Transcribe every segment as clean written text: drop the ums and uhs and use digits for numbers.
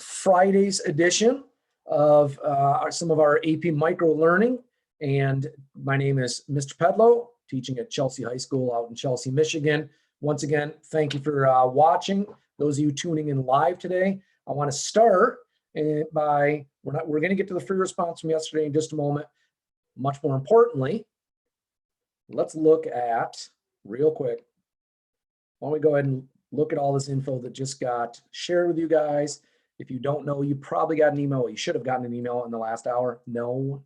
Friday's edition of some of our AP Micro Learning. And my name is Mr. Pedlow, teaching at Chelsea High School out in Chelsea, Michigan. Once again, thank you for watching. Those of you tuning in live today, I want to start by, we're going to get to the free response from yesterday in just a moment. Much more importantly, let's look at, real quick, why don't we go ahead and look at all this info that just got shared with you guys. If you don't know, you probably got an email. You should have gotten an email in the last hour. No,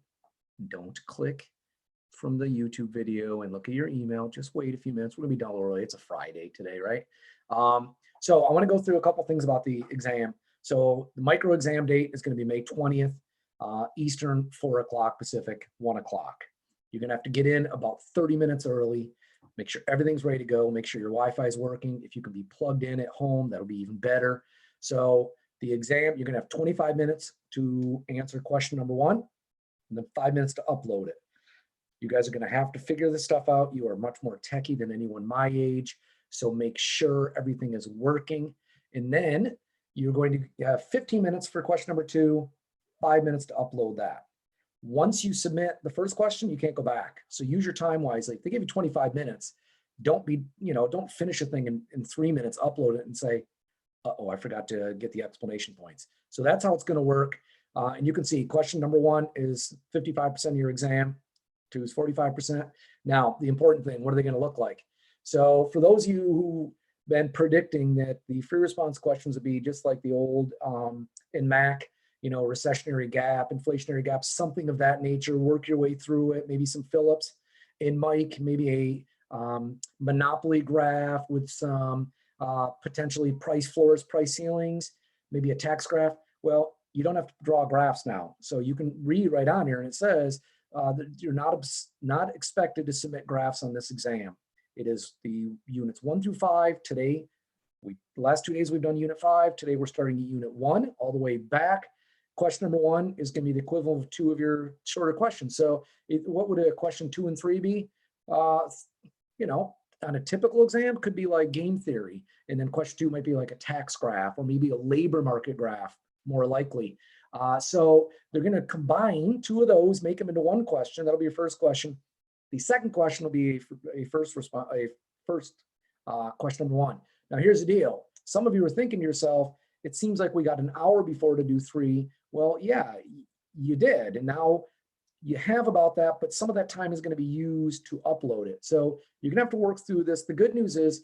don't click from the YouTube video and look at your email. Just wait a few minutes. We're gonna be done early. It's a Friday today, right? So I want to go through a couple things about the exam. So the micro exam date is going to be May 20th, Eastern, 4 o'clock Pacific, 1 o'clock. You're going to have to get in about 30 minutes early. Make sure everything's ready to go. Make sure your Wi-Fi is working. If you can be plugged in at home, that'll be even better. So the exam, you're going to have 25 minutes to answer question number 1, and then 5 minutes to upload it. You guys are going to have to figure this stuff out. You are much more techie than anyone my age. So make sure everything is working. And then you're going to have 15 minutes for question number 2, 5 minutes to upload that. Once you submit the first question, you can't go back. So use your time wisely. If they give you 25 minutes, don't finish a thing in 3 minutes, upload it and say, uh-oh, I forgot to get the explanation points. So that's how it's going to work. And you can see question number 1 is 55% of your exam, 2 is 45%. Now, the important thing, what are they going to look like? So for those of you who've been predicting that the free response questions would be just like the old in Mac, recessionary gap, inflationary gap, something of that nature, work your way through it, maybe some Phillips. In Mike, maybe a monopoly graph with some potentially price floors, price ceilings, maybe a tax graph. Well, you don't have to draw graphs now. So you can read right on here and it says that you're not expected to submit graphs on this exam. It is the units 1 through 5. Today, the last 2 days we've done unit 5. Today we're starting at unit 1 all the way back. Question number 1 is going to be the equivalent of 2 of your shorter questions. So what would a question 2 and 3 be? On a typical exam, could be like game theory. And then question 2 might be like a tax graph or maybe a labor market graph, more likely. So they're going to combine 2 of those, make them into one question. That'll be your first question. The second question will be a first question number 1. Now here's the deal. Some of you are thinking to yourself, it seems like we got an hour before to do 3. Well, yeah, you did. And now you have about that, but some of that time is going to be used to upload it. So you're going to have to work through this. The good news is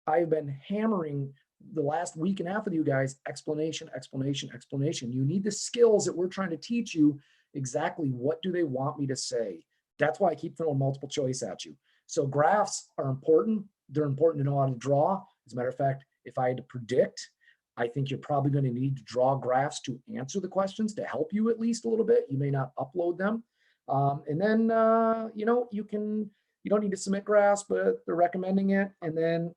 I've been hammering the last week and a half with you guys, explanation, explanation, explanation. You need the skills that we're trying to teach you. Exactly what do they want me to say? That's why I keep throwing multiple choice at you. So graphs are important. They're important to know how to draw. As a matter of fact, if I had to predict, I think you're probably going to need to draw graphs to answer the questions to help you at least a little bit. You may not upload them. And then, you don't need to submit graphs, but they're recommending it. And then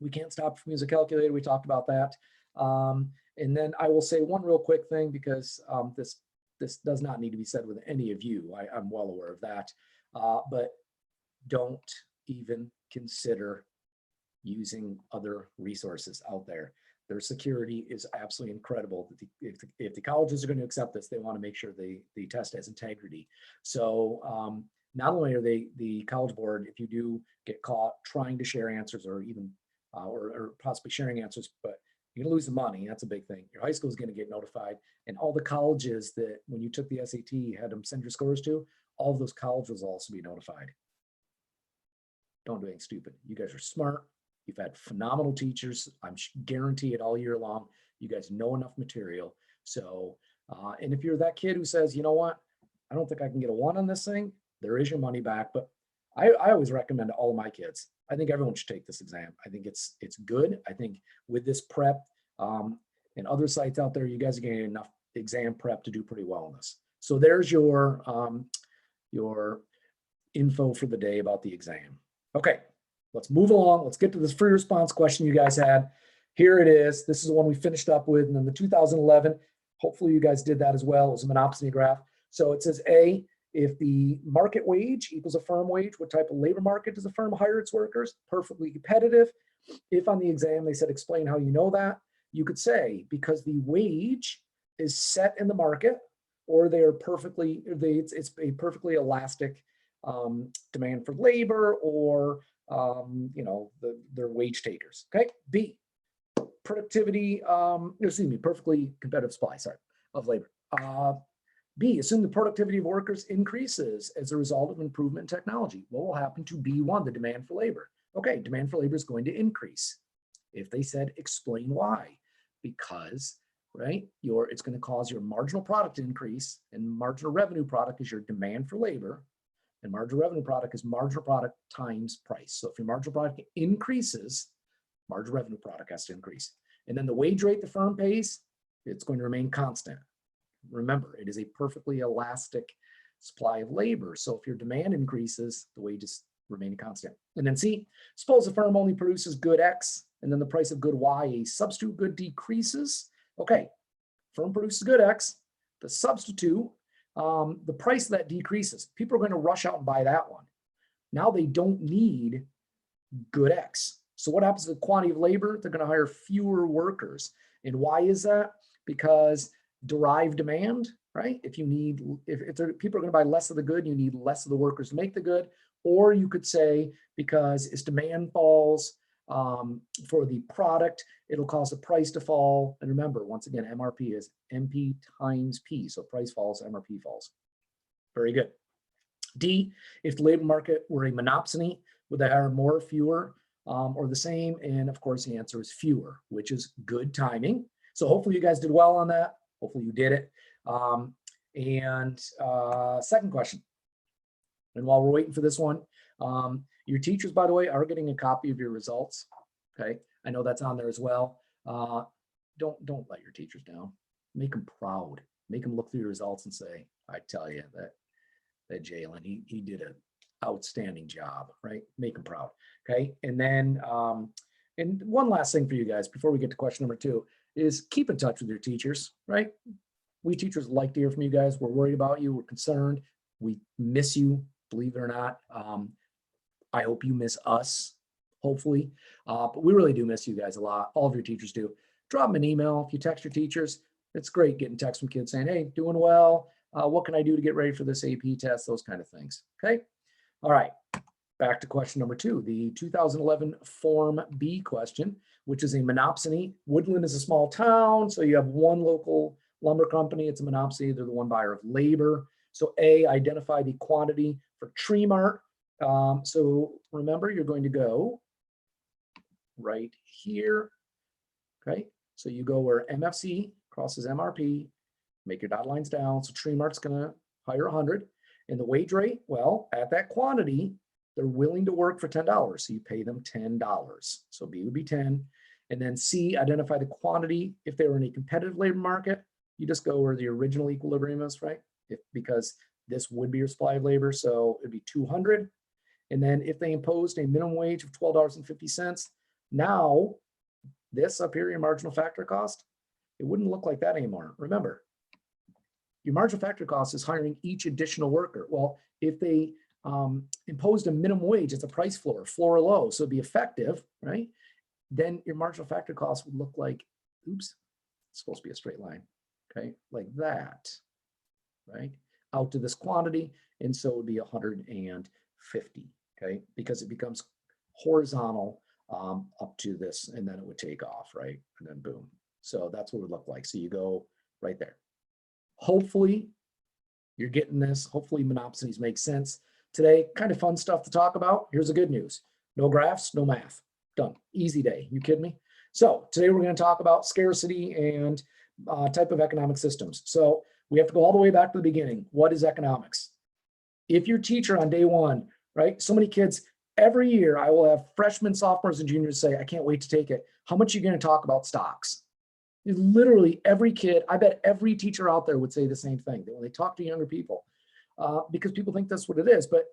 we can't stop from using a calculator. We talked about that. And then I will say one real quick thing because this does not need to be said with any of you. I'm well aware of that. But don't even consider using other resources out there. Their security is absolutely incredible. If the colleges are going to accept this, they want to make sure the test has integrity. So not only are the College Board, if you do get caught trying to share answers or even or possibly sharing answers, but you're going to lose the money. That's a big thing. Your high school is going to get notified. And all the colleges that when you took the SAT had them send your scores to, all of those colleges will also be notified. Don't do anything stupid. You guys are smart. You've had phenomenal teachers. I'm guarantee it all year long. You guys know enough material. So, and if you're that kid who says, you know what, I don't think I can get a 1 on this thing, there is your money back. But I always recommend to all of my kids, I think everyone should take this exam. I think it's good. I think with this prep and other sites out there, you guys are getting enough exam prep to do pretty well on this. So there's your info for the day about the exam. Okay, let's move along. Let's get to this free response question you guys had. Here it is. This is the one we finished up with. And then the 2011, hopefully you guys did that as well. It was a monopsony graph. So it says A, if the market wage equals a firm wage, what type of labor market does a firm hire its workers? Perfectly competitive. If on the exam they said, explain how you know that. you could say because the wage is set in the market, or it's a perfectly elastic demand for labor, or they're wage takers. Okay. B, productivity, perfectly competitive supply, of labor. B, assume the productivity of workers increases as a result of improvement in technology. What will happen to B1, the demand for labor? Okay, demand for labor is going to increase. If they said explain why, because it's going to cause your marginal product to increase, and marginal revenue product is your demand for labor, and marginal revenue product is marginal product times price. So if your marginal product increases, marginal revenue product has to increase. And then the wage rate the firm pays, it's going to remain constant. Remember, it is a perfectly elastic supply of labor. So if your demand increases, the wages remain constant. And then C, suppose the firm only produces good X, and then the price of good Y, a substitute good, decreases. Okay, firm produces good X, the substitute, the price of that decreases. People are going to rush out and buy that one. Now they don't need good X. So what happens to the quantity of labor? They're going to hire fewer workers. And why is that? Because derived demand, right? If people are going to buy less of the good, you need less of the workers to make the good. Or you could say because as demand falls for the product, it'll cause the price to fall. And remember, once again, MRP is MP times P. So price falls, MRP falls. Very good. D, if the labor market were a monopsony, would they hire more, fewer, or the same? And of course, the answer is fewer, which is good timing. So hopefully you guys did well on that. Hopefully you did it. Second question. And while we're waiting for this one, your teachers, by the way, are getting a copy of your results. Okay, I know that's on there as well. Don't let your teachers down. Make them proud. Make them look through your results and say, I tell you that Jalen, he did an outstanding job, right? Make them proud. Okay, and then and one last thing for you guys before we get to question number 2 is keep in touch with your teachers, right? We teachers like to hear from you guys. We're worried about you. We're concerned. We miss you, believe it or not. I hope you miss us, hopefully. But we really do miss you guys a lot. All of your teachers do. Drop them an email. If you text your teachers, it's great getting texts from kids saying, hey, doing well. What can I do to get ready for this AP test? Those kind of things. Okay. All right. Back to question number 2, the 2011 Form B question, which is a monopsony. Woodland is a small town, so you have one local lumber company. It's a monopsony. They're the one buyer of labor. So A, identify the quantity for Tree Mart. So remember, you're going to go right here. Okay, so you go where MFC crosses MRP, make your dotted lines down. So Tree Mart's going to hire 100. And the wage rate, well, at that quantity, they're willing to work for $10. So you pay them $10. So B would be 10. And then C, identify the quantity. If they were in a competitive labor market, you just go where the original equilibrium is, right? Because this would be your supply of labor. So it'd be 200. And then if they imposed a minimum wage of $12.50, now this up here, your marginal factor cost, it wouldn't look like that anymore. Remember, your marginal factor cost is hiring each additional worker. Well, if they imposed a minimum wage, it's a price floor or low, so it'd be effective, right? Then your marginal factor cost would look like, oops, it's supposed to be a straight line, okay? Like that, right? Out to this quantity, and so it would be 150, okay? Because it becomes horizontal up to this, and then it would take off, right? And then boom. So that's what it would look like. So you go right there. Hopefully you're getting this. Hopefully monopsonies make sense. Today, kind of fun stuff to talk about. Here's the good news. No graphs, no math. Done. Easy day. You kidding me? So today we're going to talk about scarcity and type of economic systems. So we have to go all the way back to the beginning. What is economics? If your teacher on day 1, right? So many kids, every year I will have freshmen, sophomores, and juniors say, I can't wait to take it. How much are you going to talk about stocks? Literally every kid, I bet every teacher out there would say the same thing, that when they talk to younger people, because people think that's what it is. But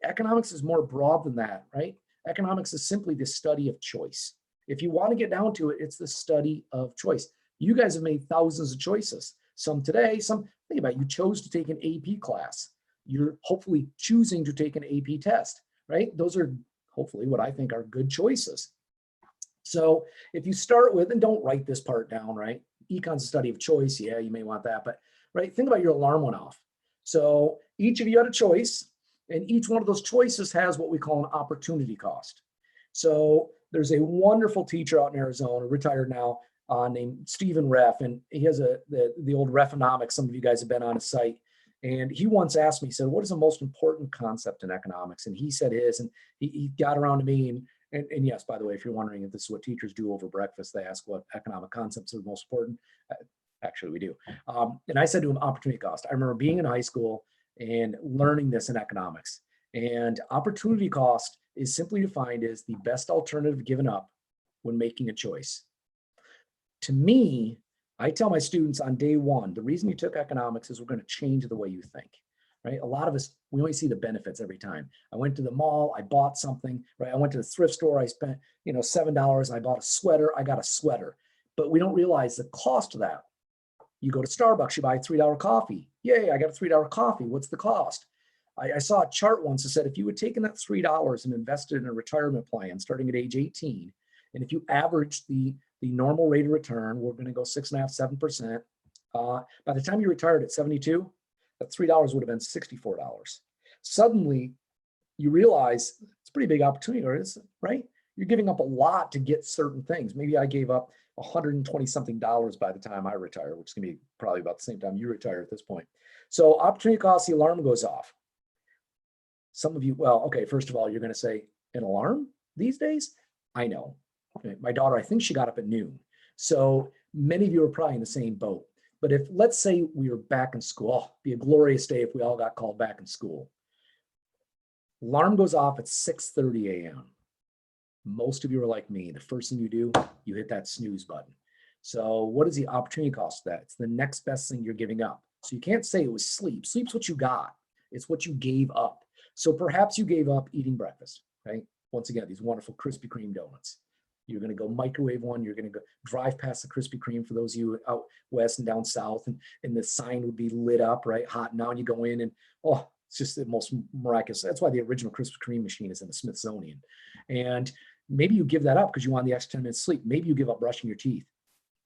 economics is more broad than that, right? Economics is simply the study of choice. If you want to get down to it, it's the study of choice. You guys have made thousands of choices. Some today, some, think about it, you chose to take an AP class. You're hopefully choosing to take an AP test, right? Those are hopefully what I think are good choices. So if you start with, and don't write this part down, right? Econ's a study of choice. Yeah, you may want that, but right, think about your alarm went off. So each of you had a choice, and each one of those choices has what we call an opportunity cost. So there's a wonderful teacher out in Arizona, retired now, named Stephen Reff, and he has the old Reffonomics. Some of you guys have been on his site. And he once asked me, he said, what is the most important concept in economics? And he said his, and he got around to me. And yes, by the way, if you're wondering if this is what teachers do over breakfast, they ask what economic concepts are the most important. Actually, we do. And I said to him, opportunity cost. I remember being in high school and learning this in economics. And opportunity cost is simply defined as the best alternative given up when making a choice. To me, I tell my students on day one, the reason you took economics is we're going to change the way you think, right? A lot of us, we only see the benefits every time. I went to the mall, I bought something, right? I went to the thrift store, I spent, $7, I bought a sweater, I got a sweater, but we don't realize the cost of that. You go to Starbucks, you buy a $3 coffee. Yay, I got a $3 coffee. What's the cost? I saw a chart once that said if you had taken that $3 and invested in a retirement plan starting at age 18, and if you average the normal rate of return, we're going to go 6.5%, 7%. By the time you retired at 72, that $3 would have been $64. Suddenly, you realize it's a pretty big opportunity, right? You're giving up a lot to get certain things. Maybe I gave up 120 something dollars by the time I retire, which is going to be probably about the same time you retire at this point. So opportunity cost, the alarm goes off. Some of you, well, okay, first of all, you're going to say an alarm these days? I know. My daughter, I think she got up at noon. So many of you are probably in the same boat. But if, let's say we were back in school, it'd be a glorious day if we all got called back in school. Alarm goes off at 6:30 a.m. Most of you are like me. The first thing you do, you hit that snooze button. So what is the opportunity cost of that? It's the next best thing you're giving up. So you can't say it was sleep. Sleep's what you got. It's what you gave up. So perhaps you gave up eating breakfast, right? Once again, these wonderful Krispy Kreme donuts. You're going to go microwave one. You're going to go drive past the Krispy Kreme for those of you out west and down south, and the sign would be lit up, right? Hot. Now you go in and, oh, it's just the most miraculous. That's why the original Krispy Kreme machine is in the Smithsonian. And maybe you give that up because you want the extra 10 minutes sleep. Maybe you give up brushing your teeth,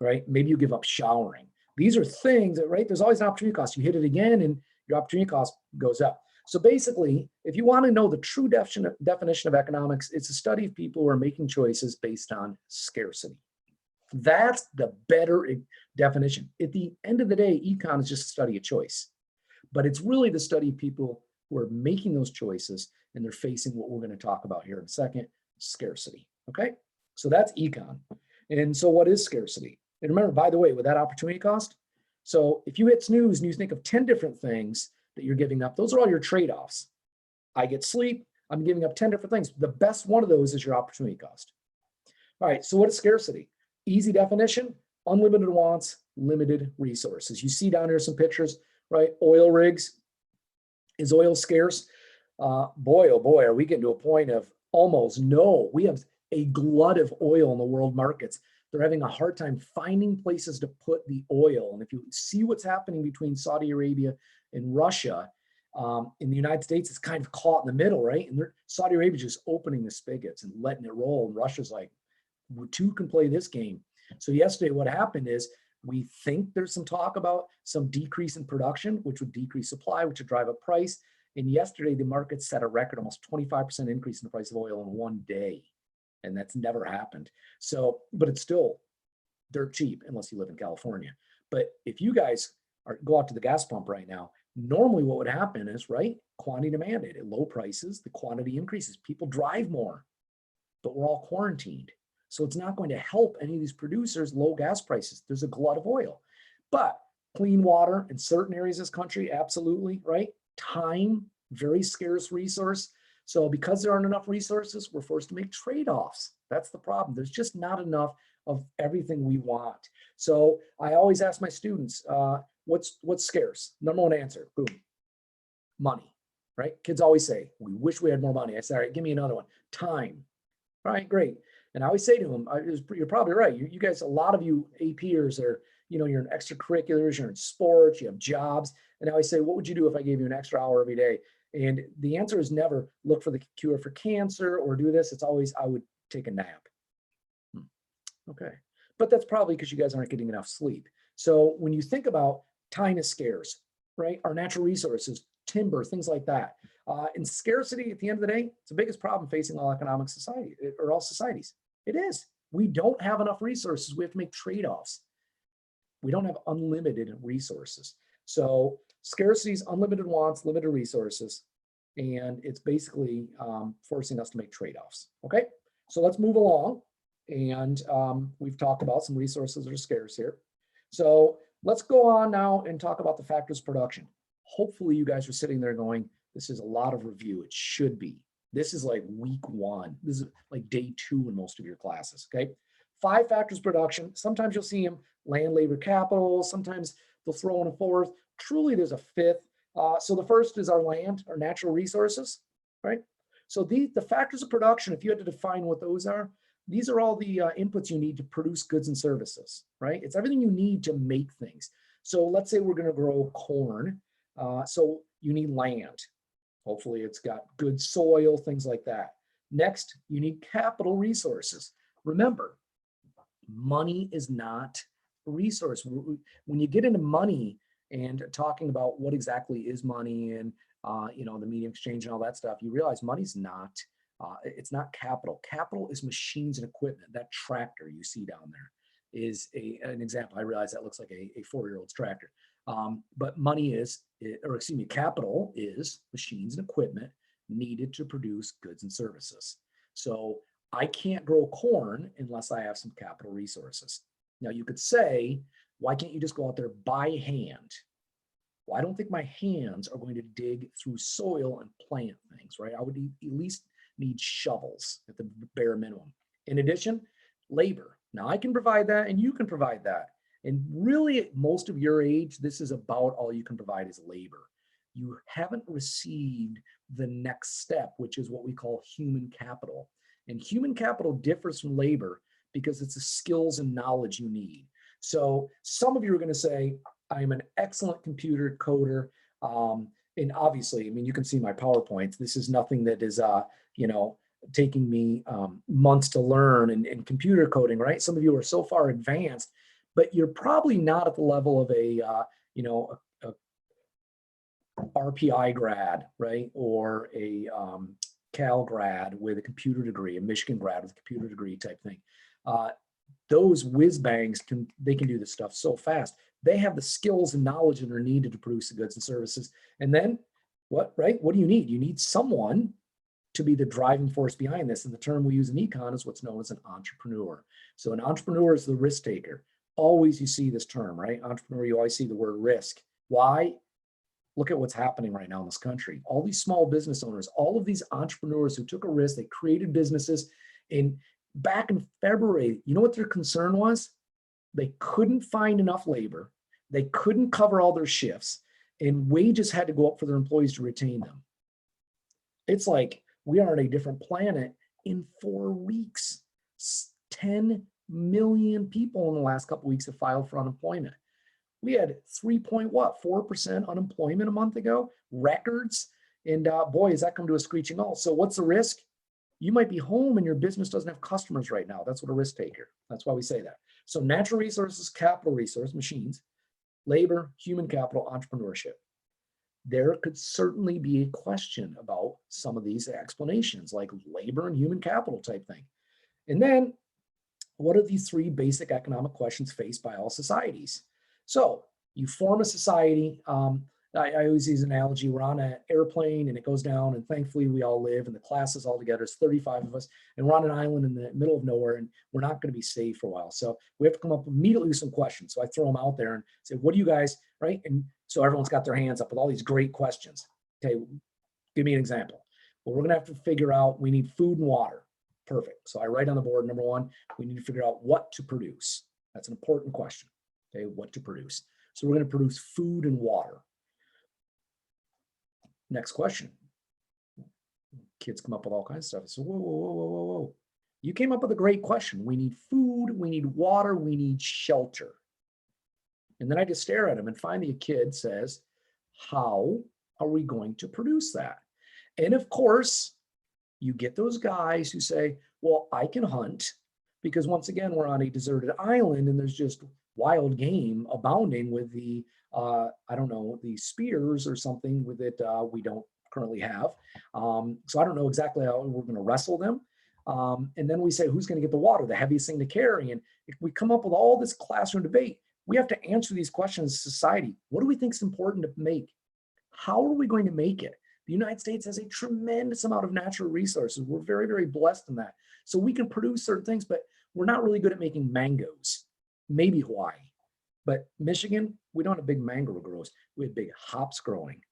right? Maybe you give up showering. These are things that, right? There's always an opportunity cost. You hit it again and your opportunity cost goes up. So basically, if you want to know the true definition of economics, it's a study of people who are making choices based on scarcity. That's the better definition. At the end of the day, econ is just a study of choice, but it's really the study of people who are making those choices and they're facing what we're going to talk about here in a second, scarcity. Okay, so that's econ. And so what is scarcity? And remember, by the way, with that opportunity cost, so if you hit snooze and you think of 10 different things that you're giving up, those are all your trade-offs. I get sleep, I'm giving up 10 different things. The best one of those is your opportunity cost. All right, so what is scarcity? Easy definition, unlimited wants, limited resources. You see down here some pictures, right? Oil rigs. Is oil scarce? Boy, oh boy, are we getting to a point of almost no. We have a glut of oil in the world markets. They're having a hard time finding places to put the oil. And if you see what's happening between Saudi Arabia and Russia, in the United States, it's kind of caught in the middle, right? And Saudi Arabia just opening the spigots and letting it roll. And Russia's like, two can play this game. So yesterday, what happened is we think there's some talk about some decrease in production, which would decrease supply, which would drive up price. And yesterday, the market set a record, almost 25% increase in the price of oil in one day. And that's never happened. So, but it's still dirt cheap unless you live in California. But if you guys go out to the gas pump right now, normally what would happen is, right, quantity demanded. At low prices, the quantity increases. People drive more, but we're all quarantined. So it's not going to help any of these producers, low gas prices. There's a glut of oil. But clean water in certain areas of this country, absolutely, right? Time, very scarce resource. So because there aren't enough resources, we're forced to make trade-offs. That's the problem. There's just not enough of everything we want. So I always ask my students, what's scarce? Number one answer, boom, money, right? Kids always say, we wish we had more money. I say, all right, give me another one. Time. All right, great. And I always say to them, you're probably right. You guys, a lot of you APers are, you're in extracurriculars, you're in sports, you have jobs. And I always say, what would you do if I gave you an extra hour every day? And the answer is never look for the cure for cancer or do this. It's always, I would take a nap. Okay. But that's probably because you guys aren't getting enough sleep. So when you think about time is scarce, right? Our natural resources, timber, things like that. And scarcity at the end of the day, it's the biggest problem facing all economic society or all societies. It is. We don't have enough resources. We have to make trade-offs. We don't have unlimited resources. So scarcity is unlimited wants, limited resources, and it's basically forcing us to make trade-offs. Okay, so let's move along. And we've talked about some resources that are scarce here. So let's go on now and talk about the factors of production. Hopefully you guys are sitting there going, this is a lot of review. It should be. This is like week one. This is like day 2 in most of your classes, okay? 5 factors of production. Sometimes you'll see them land, labor, capital. Sometimes they'll throw in a 4th. Truly, there's a 5th. So the first is our land, our natural resources, right? So the factors of production, if you had to define what those are, these are all the inputs you need to produce goods and services, right? It's everything you need to make things. So let's say we're going to grow corn. So you need land. Hopefully it's got good soil, things like that. Next, you need capital resources. Remember, money is not a resource. When you get into money and talking about what exactly is money and the medium exchange and all that stuff, you realize money's not, it's not capital. Capital is machines and equipment. That tractor you see down there is an example. I realize that looks like a 4-year-old's tractor. But money is, or excuse me, capital is machines and equipment needed to produce goods and services. So I can't grow corn unless I have some capital resources. Now you could say, why can't you just go out there by hand? Well, I don't think my hands are going to dig through soil and plant things, right? I would at least need shovels at the bare minimum. In addition, labor. Now I can provide that and you can provide that. And really at most of your age, this is about all you can provide is labor. You haven't received the next step, which is what we call human capital. And human capital differs from labor because it's the skills and knowledge you need. So some of you are going to say, I'm an excellent computer coder. And obviously, I mean, you can see my PowerPoints. This is nothing that is, taking me months to learn in computer coding, right? Some of you are so far advanced, but you're probably not at the level of a RPI grad, right? Or a Cal grad with a computer degree, a Michigan grad with a computer degree type thing. Those whiz bangs can do this stuff so fast. They have the skills and knowledge that are needed to produce the goods and services. And then what, right? What do you need? You need someone to be the driving force behind this. And the term we use in econ is what's known as an entrepreneur. So an entrepreneur is the risk taker. Always you see this term, right? Entrepreneur, you always see the word risk. Why? Look at what's happening right now in this country. All these small business owners, all of these entrepreneurs who took a risk, they created businesses. And back in February, you know what their concern was? They couldn't find enough labor. They couldn't cover all their shifts, and wages had to go up for their employees to retain them. It's like we are on a different planet in 4 weeks. 10 million people in the last couple of weeks have filed for unemployment. We had 4% unemployment a month ago, records. And boy, has that come to a screeching halt. So what's the risk? You might be home and your business doesn't have customers right now. That's what a risk taker. That's why we say that. So natural resources, capital resource, machines, labor, human capital, entrepreneurship. There could certainly be a question about some of these explanations like labor and human capital type thing. And then what are these 3 basic economic questions faced by all societies? So you form a society. I always use an analogy. We're on an airplane and it goes down, and thankfully we all live, and the class is all together. It's 35 of us, and we're on an island in the middle of nowhere, and we're not going to be safe for a while. So we have to come up immediately with some questions. So I throw them out there and say, what do you guys, right? And so everyone's got their hands up with all these great questions. Okay, give me an example. Well, we're going to have to figure out, we need food and water. Perfect. So I write on the board, number 1, we need to figure out what to produce. That's an important question. Okay, what to produce. So we're going to produce food and water. Next question. Kids come up with all kinds of stuff. So whoa. You came up with a great question. We need food, we need water, we need shelter. And then I just stare at him, and finally a kid says, how are we going to produce that? And of course, you get those guys who say, well, I can hunt, because once again, we're on a deserted island and there's just wild game abounding with the, I don't know, the spears or something with it we don't currently have. So I don't know exactly how we're going to wrestle them. And then we say, who's going to get the water, the heaviest thing to carry? And if we come up with all this classroom debate, we have to answer these questions as society. What do we think is important to make? How are we going to make it? The United States has a tremendous amount of natural resources. We're very, very blessed in that. So we can produce certain things, but we're not really good at making mangoes. Maybe Hawaii, but Michigan, we don't have big mango grows. We have big hops growing.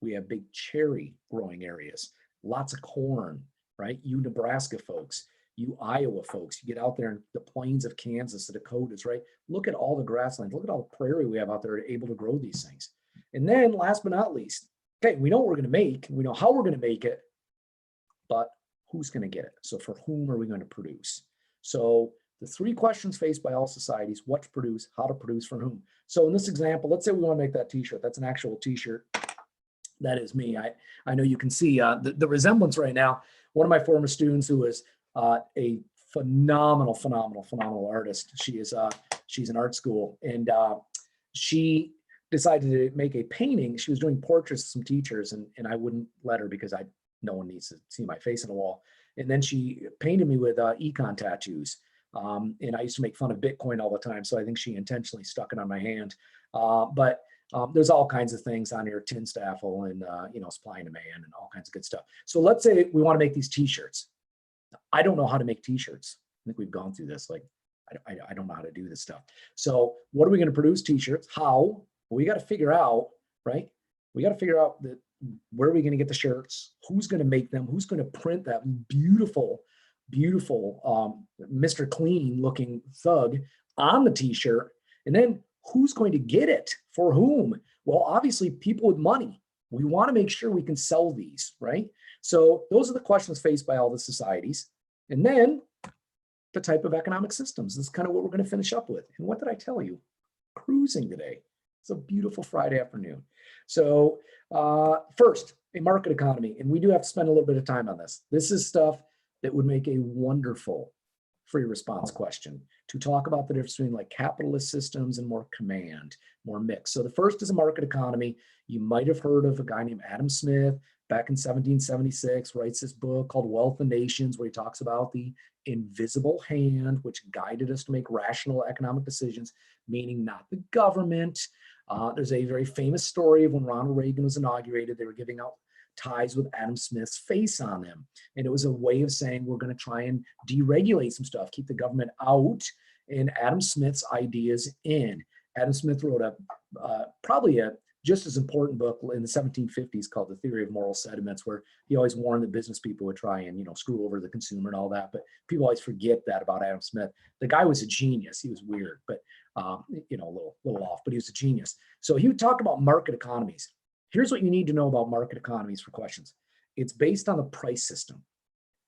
We have big cherry growing areas, lots of corn, right? You Nebraska folks, you Iowa folks, you get out there in the plains of Kansas, the Dakotas, right? Look at all the grasslands, look at all the prairie we have out there able to grow these things. And then last but not least, okay, we know what we're going to make, we know how we're going to make it, but who's going to get it? So for whom are we going to produce? So the three questions faced by all societies: what to produce, how to produce, for whom. So in this example, let's say we want to make that t-shirt. That's an actual t-shirt. That is me. I know you can see the resemblance right now. One of my former students who is a phenomenal artist. She's in art school, and she decided to make a painting. She was doing portraits of some teachers, and I wouldn't let her because no one needs to see my face on a wall. And then she painted me with econ tattoos. And I used to make fun of Bitcoin all the time, so I think she intentionally stuck it on my hand. But there's all kinds of things on here, tin staffel and supply and demand and all kinds of good stuff. So let's say we want to make these t-shirts. I don't know how to make t-shirts. I think we've gone through this. Like, I don't know how to do this stuff. So what are we going to produce t-shirts? How? Well, we got to figure out, right? We got to figure out that where are we going to get the shirts? Who's going to make them? Who's going to print that beautiful Mr. Clean looking thug on the t-shirt? And then who's going to get it? For whom? Well, obviously people with money. We want to make sure we can sell these, right? So those are the questions faced by all the societies. And then the type of economic systems. This is kind of what we're going to finish up with. And what did I tell you? Cruising today. It's a beautiful Friday afternoon. So first, a market economy. And we do have to spend a little bit of time on this. This is stuff that would make a wonderful free response question to talk about the difference between like capitalist systems and more command, more mix. So the first is a market economy. You might have heard of a guy named Adam Smith back in 1776, writes this book called Wealth of Nations, where he talks about the invisible hand, which guided us to make rational economic decisions, meaning not the government. There's a very famous story of when Ronald Reagan was inaugurated. They were giving out ties with Adam Smith's face on them. And it was a way of saying, we're going to try and deregulate some stuff, keep the government out, and Adam Smith's ideas in. Adam Smith wrote probably a just as important book in the 1750s called The Theory of Moral Sentiments, where he always warned that business people would try and, screw over the consumer and all that. But people always forget that about Adam Smith. The guy was a genius. He was weird, but, a little off, but he was a genius. So he would talk about market economies. Here's what you need to know about market economies for questions. It's based on the price system.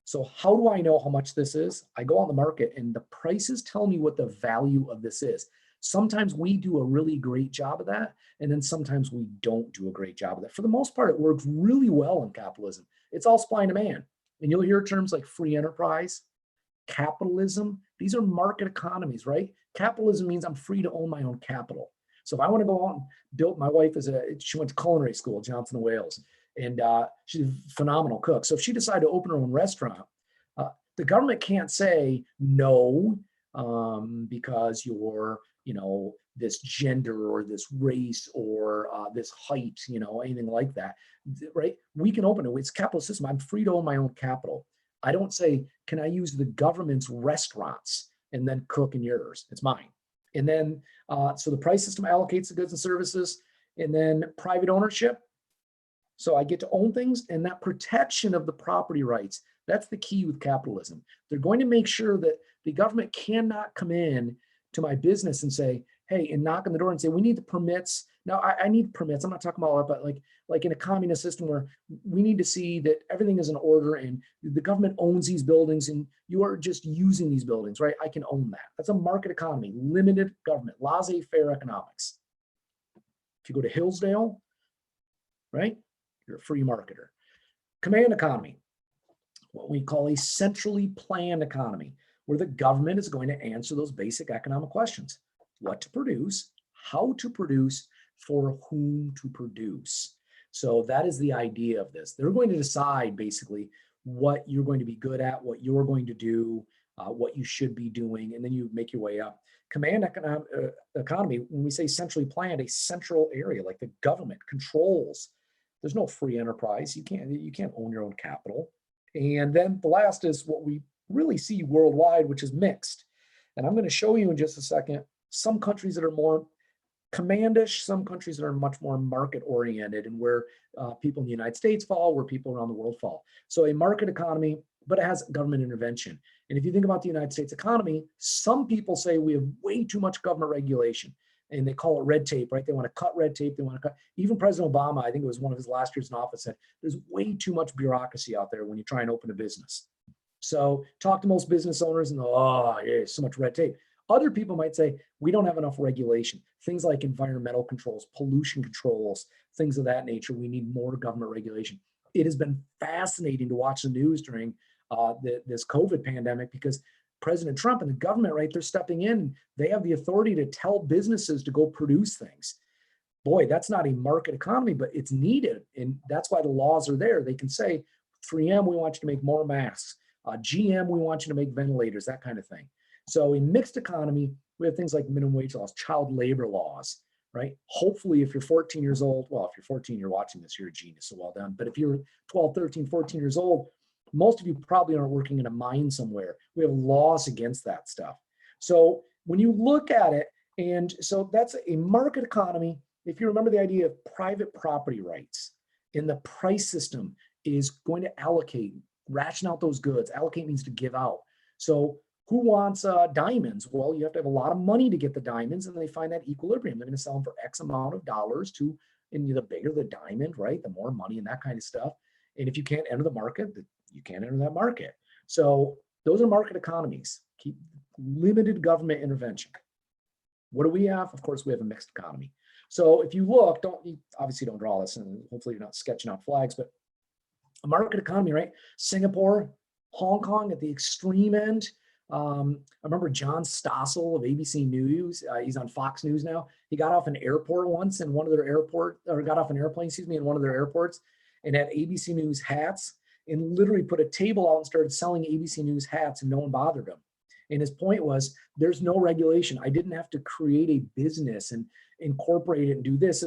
So how do I know how much this is? I go on the market and the prices tell me what the value of this is. Sometimes we do a really great job of that, and then sometimes we don't do a great job of that. For the most part, it works really well in capitalism. It's all supply and demand. And you'll hear terms like free enterprise, capitalism. These are market economies, right? Capitalism means I'm free to own my own capital. So if I want to go out and build, my wife she went to culinary school, Johnson & Wales, and she's a phenomenal cook. So if she decided to open her own restaurant, the government can't say no because you're, this gender or this race or this height, anything like that, right? We can open it. It's a capitalist system. I'm free to own my own capital. I don't say, can I use the government's restaurants and then cook in yours? It's mine. And then, so the price system allocates the goods and services, and then private ownership. So I get to own things, and that protection of the property rights, that's the key with capitalism. They're going to make sure that the government cannot come in to my business and say, hey, and knock on the door and say, we need the permits. Now I need permits. I'm not talking about that, but like in a communist system where we need to see that everything is in order and the government owns these buildings and you are just using these buildings, right? I can own that. That's a market economy, limited government, laissez-faire economics. If you go to Hillsdale, right, you're a free marketer. Command economy, what we call a centrally planned economy. where the government is going to answer those basic economic questions: what to produce, how to produce, for whom to produce. So that is the idea of this. They're going to decide basically what you're going to be good at, what you're going to do, what you should be doing, and then you make your way up. Command economy, when we say centrally planned, a central area like the government controls. There's no free enterprise. You can't own your own capital. And then the last is what we really see worldwide, which is mixed. And I'm going to show you in just a second some countries that are more commandish, some countries that are much more market oriented, and where people in the United States fall, where people around the world fall. So a market economy, but it has government intervention. And if you think about the United States economy, some people say we have way too much government regulation, and they call it red tape, right? They want to cut red tape. They want to cut, even President Obama, I think it was one of his last years in office, said there's way too much bureaucracy out there when you try and open a business. So talk to most business owners and oh, yeah, so much red tape. Other people might say, we don't have enough regulation. Things like environmental controls, pollution controls, things of that nature. We need more government regulation. It has been fascinating to watch the news during this COVID pandemic, because President Trump and the government, right, they're stepping in. They have the authority to tell businesses to go produce things. Boy, that's not a market economy, but it's needed. And that's why the laws are there. They can say, 3M, we want you to make more masks. GM, we want you to make ventilators, that kind of thing. So in mixed economy, we have things like minimum wage laws, child labor laws, right? Hopefully, if you're 14 years old, well, if you're 14, you're watching this, you're a genius, so well done. But if you're 12, 13, 14 years old, most of you probably aren't working in a mine somewhere. We have laws against that stuff. So when you look at it, and so that's a market economy. If you remember the idea of private property rights, and the price system is going to allocate, ration out those goods. Allocate means to give out. So who wants diamonds? Well, you have to have a lot of money to get the diamonds, and they find that equilibrium. They're going to sell them for X amount of dollars to, and the bigger the diamond, right, the more money and that kind of stuff. And if you can't enter the market, you can't enter that market. So those are market economies. Keep limited government intervention. What do we have? Of course, we have a mixed economy. So if you look, obviously don't draw this, and hopefully you're not sketching out flags, but a market economy, right? Singapore, Hong Kong at the extreme end. I remember John Stossel of ABC News. He's on Fox News now. He got off an airport once in one of their got off an airplane, in one of their airports, and had ABC News hats, and literally put a table out and started selling ABC News hats, and no one bothered him. And his point was, there's no regulation. I didn't have to create a business and incorporate it and do this.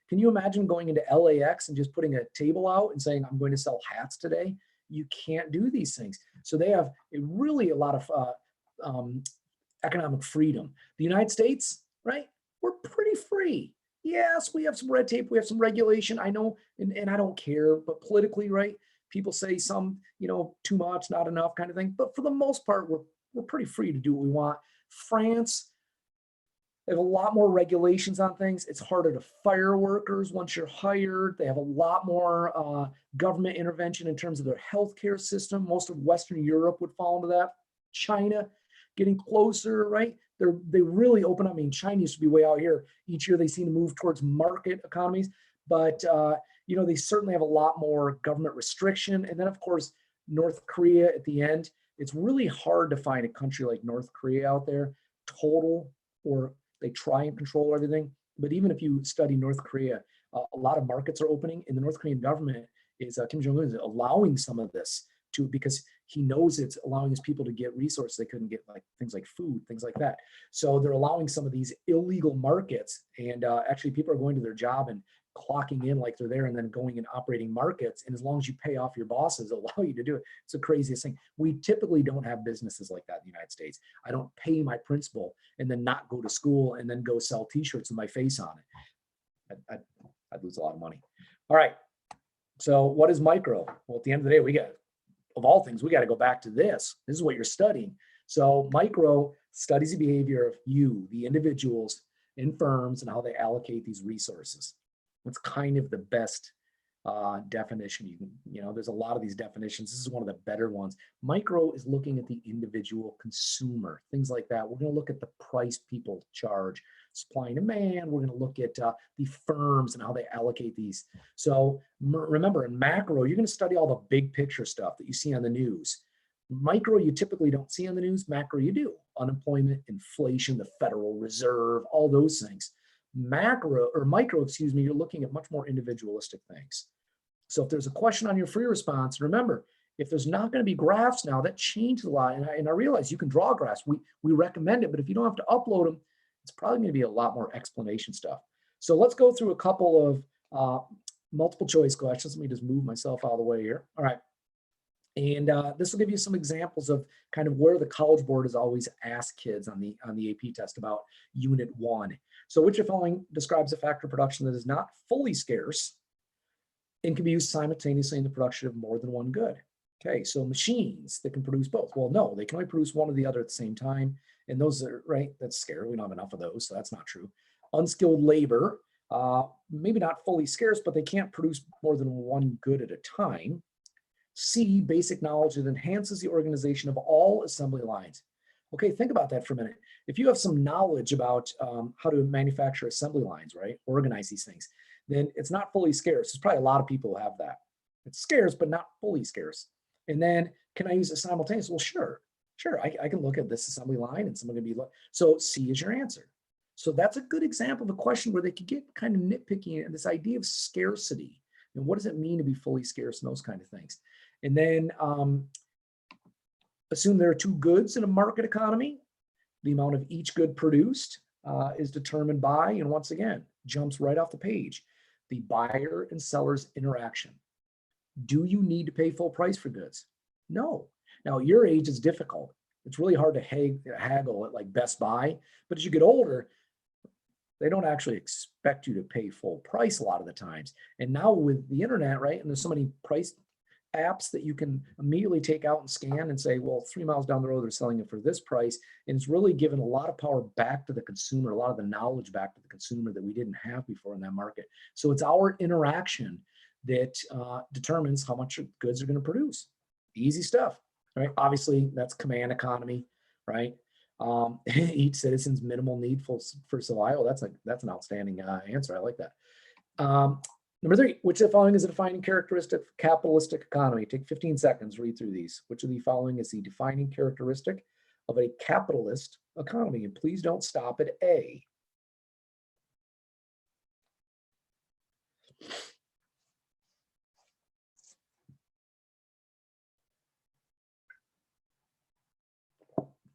Can you imagine going into LAX and just putting a table out and saying, I'm going to sell hats today? You can't do these things. So they have really a lot of economic freedom. The United States, right? We're pretty free. Yes, we have some red tape. We have some regulation. I know, and I don't care, but politically, right? People say some, too much, not enough kind of thing. But for the most part, we're pretty free to do what we want. France, they have a lot more regulations on things. It's harder to fire workers once you're hired. They have a lot more government intervention in terms of their healthcare system. Most of Western Europe would fall into that. China, getting closer, right? They really open up. I mean, China used to be way out here. Each year they seem to move towards market economies, but they certainly have a lot more government restriction. And then of course, North Korea at the end. It's really hard to find a country like North Korea out there, or they try and control everything. But even if you study North Korea, a lot of markets are opening, and the North Korean government is, Kim Jong-un is allowing some of this because he knows it's allowing his people to get resources they couldn't get, like things like food, things like that. So they're allowing some of these illegal markets, and actually people are going to their job and clocking in like they're there, and then going and operating markets. And as long as you pay off your bosses, allow you to do it. It's the craziest thing. We typically don't have businesses like that in the United States. I don't pay my principal and then not go to school and then go sell t-shirts with my face on it. I'd lose a lot of money. All right. So what is micro? Well, at the end of the day, of all things, we got to go back to this. This is what you're studying. So micro studies the behavior of you, the individuals in firms, and how they allocate these resources. That's kind of the best definition. There's a lot of these definitions. This is one of the better ones. Micro is looking at the individual consumer, things like that. We're going to look at the price people charge, supply and demand. We're going to look at the firms and how they allocate these. So remember, in macro, you're going to study all the big picture stuff that you see on the news. Micro, you typically don't see on the news. Macro, you do. Unemployment, inflation, the Federal Reserve, all those things. Macro or micro, excuse me, you're looking at much more individualistic things. So if there's a question on your free response, remember, if there's not going to be graphs now, that changes a lot. And I realize you can draw graphs. We recommend it, but if you don't have to upload them, it's probably going to be a lot more explanation stuff. So let's go through a couple of multiple choice questions. Let me just move myself out of the way here. All right. And this will give you some examples of kind of where the College Board has always asked kids on the AP test about Unit 1. So which of the following describes a factor of production that is not fully scarce and can be used simultaneously in the production of more than one good? Okay, so machines that can produce both. Well, no, they can only produce one or the other at the same time. And those are, right, that's scarce. We don't have enough of those, so that's not true. Unskilled labor, maybe not fully scarce, but they can't produce more than one good at a time. C, basic knowledge that enhances the organization of all assembly lines. Okay, think about that for a minute. If you have some knowledge about how to manufacture assembly lines, right, organize these things, then it's not fully scarce. There's probably a lot of people who have that. It's scarce, but not fully scarce. And then, can I use it simultaneously? Well, sure. I can look at this assembly line and someone can be, so C is your answer. So that's a good example of a question where they could get kind of nitpicky and this idea of scarcity. And what does it mean to be fully scarce and those kind of things? And then assume there are two goods in a market economy. The amount of each good produced is determined by, and once again, jumps right off the page, the buyer and seller's interaction. Do you need to pay full price for goods? No. Now, at your age, it's difficult. It's really hard to haggle at like Best Buy. But as you get older, they don't actually expect you to pay full price a lot of the times. And now with the internet, right, and there's so many price apps that you can immediately take out and scan and say, well, 3 miles down the road, they're selling it for this price. And it's really given a lot of power back to the consumer, a lot of the knowledge back to the consumer that we didn't have before in that market. So it's our interaction that determines how much goods are going to produce. Easy stuff, right? Obviously, that's command economy, right? Each citizen's minimal need for survival. That's an outstanding answer. I like that. Number 3, which of the following is a defining characteristic of capitalistic economy? Take 15 seconds, read through these. Which of the following is the defining characteristic of a capitalist economy? And please don't stop at A.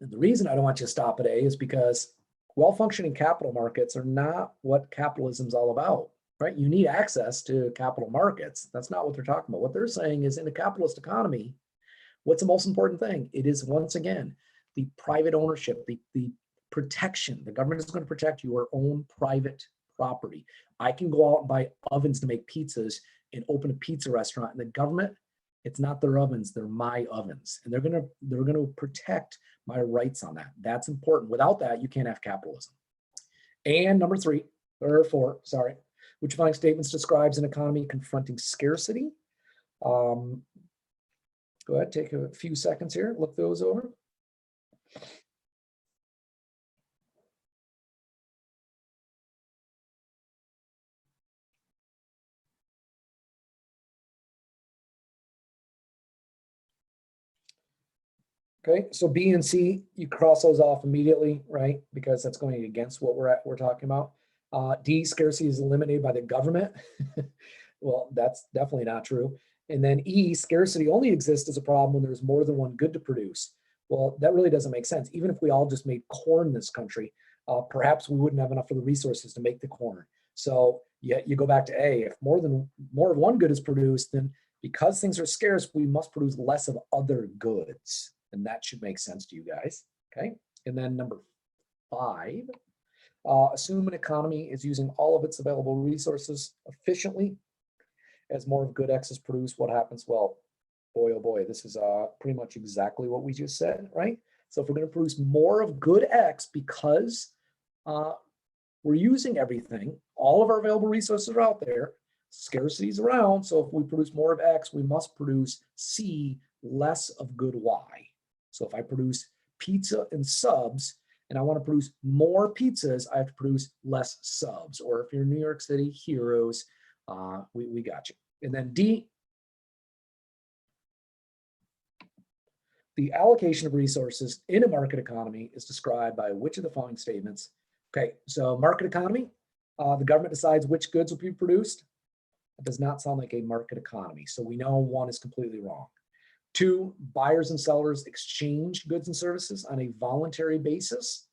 And the reason I don't want you to stop at A is because well-functioning capital markets are not what capitalism is all about, right? You need access to capital markets. That's not what they're talking about. What they're saying is in a capitalist economy, what's the most important thing? It is, once again, the private ownership, the protection. The government is going to protect your own private property. I can go out and buy ovens to make pizzas and open a pizza restaurant, and the government, it's not their ovens, they're my ovens. And they're gonna protect my rights on that. That's important. Without that, you can't have capitalism. And number 4, which following statements describes an economy confronting scarcity? Go ahead, take a few seconds here, look those over. Okay, so B and C, you cross those off immediately, right? Because that's going against what we're talking about. D, scarcity is eliminated by the government. Well, that's definitely not true. And then E, scarcity only exists as a problem when there's more than one good to produce. Well, that really doesn't make sense. Even if we all just made corn in this country, perhaps we wouldn't have enough of the resources to make the corn. So you go back to A, if more of one good is produced, then because things are scarce, we must produce less of other goods. And that should make sense to you guys, okay? And then number 5, assume an economy is using all of its available resources efficiently. As more of good X is produced, what happens? Well, boy, oh boy, this is pretty much exactly what we just said, right? So if we're going to produce more of good X because we're using everything, all of our available resources are out there, scarcity is around, so if we produce more of X, we must produce C, less of good Y. So if I produce pizza and subs, and I want to produce more pizzas, I have to produce less subs. Or if you're in New York City, heroes, we got you. And then D, The allocation of resources in a market economy is described by which of the following statements? Okay, so market economy, the government decides which goods will be produced. It does not sound like a market economy. So we know one is completely wrong. 2, buyers and sellers exchange goods and services on a voluntary basis.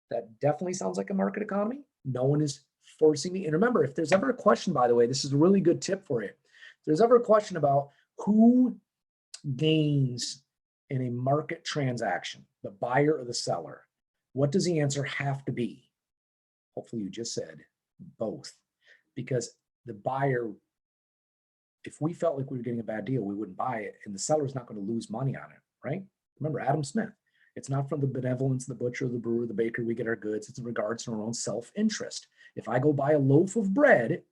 That definitely sounds like a market economy. No one is forcing me. And remember, if there's ever a question, by the way, this is a really good tip for you. If there's ever a question about who gains in a market transaction, the buyer or the seller, what does the answer have to be? Hopefully you just said both, because the buyer, if we felt like we were getting a bad deal, we wouldn't buy it, and the seller's not going to lose money on it, right? Remember Adam Smith. It's not from the benevolence of the butcher, the brewer, the baker we get our goods. It's in regards to our own self-interest. If I go buy a loaf of bread,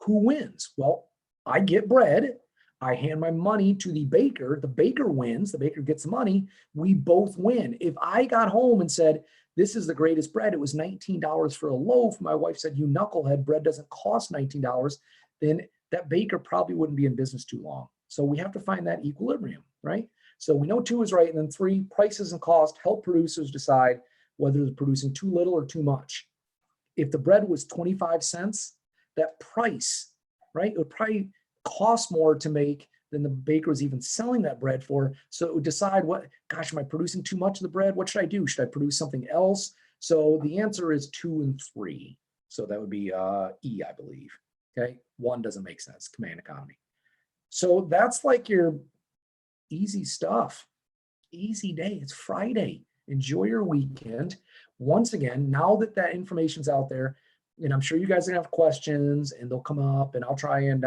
who wins? Well, I get bread. I hand my money to the baker wins, the baker gets money, we both win. If I got home and said, this is the greatest bread, it was $19 for a loaf, my wife said, you knucklehead, bread doesn't cost $19, then that baker probably wouldn't be in business too long. So we have to find that equilibrium, right? So we know 2 is right, and then 3, prices and cost help producers decide whether they're producing too little or too much. If the bread was 25 cents, that price, right, it would probably cost more to make than the baker was even selling that bread for. So it would decide, what, gosh, am I producing too much of the bread? What should I do? Should I produce something else? So the answer is 2 and 3. So that would be E, I believe. Okay, 1 doesn't make sense, command economy. So that's like your easy stuff. Easy day. It's Friday. Enjoy your weekend. Once again, now that that information's out there, and I'm sure you guys are gonna have questions and they'll come up, and I'll try and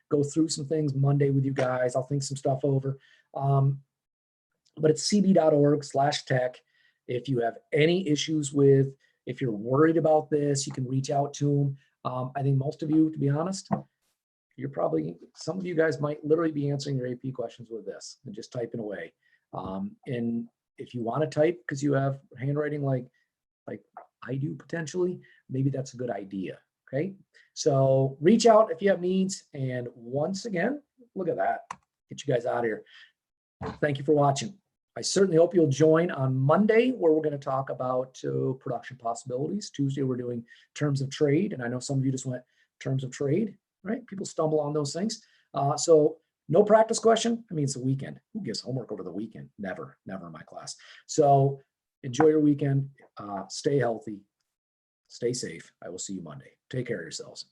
go through some things Monday with you guys. I'll think some stuff over. But it's cb.org/tech. If you have any issues with, if you're worried about this, you can reach out to them. I think most of you, to be honest, you're probably, some of you guys might literally be answering your AP questions with this and just typing away. And if you want to type because you have handwriting like I do potentially, maybe that's a good idea. Okay, so reach out if you have needs. And once again, look at that, get you guys out of here. Thank you for watching. I certainly hope you'll join on Monday, where we're going to talk about production possibilities. Tuesday, we're doing terms of trade. And I know some of you just went terms of trade, right? People stumble on those things. So no practice question. I mean, it's a weekend. Who gives homework over the weekend? Never, never in my class. So enjoy your weekend. Stay healthy. Stay safe. I will see you Monday. Take care of yourselves.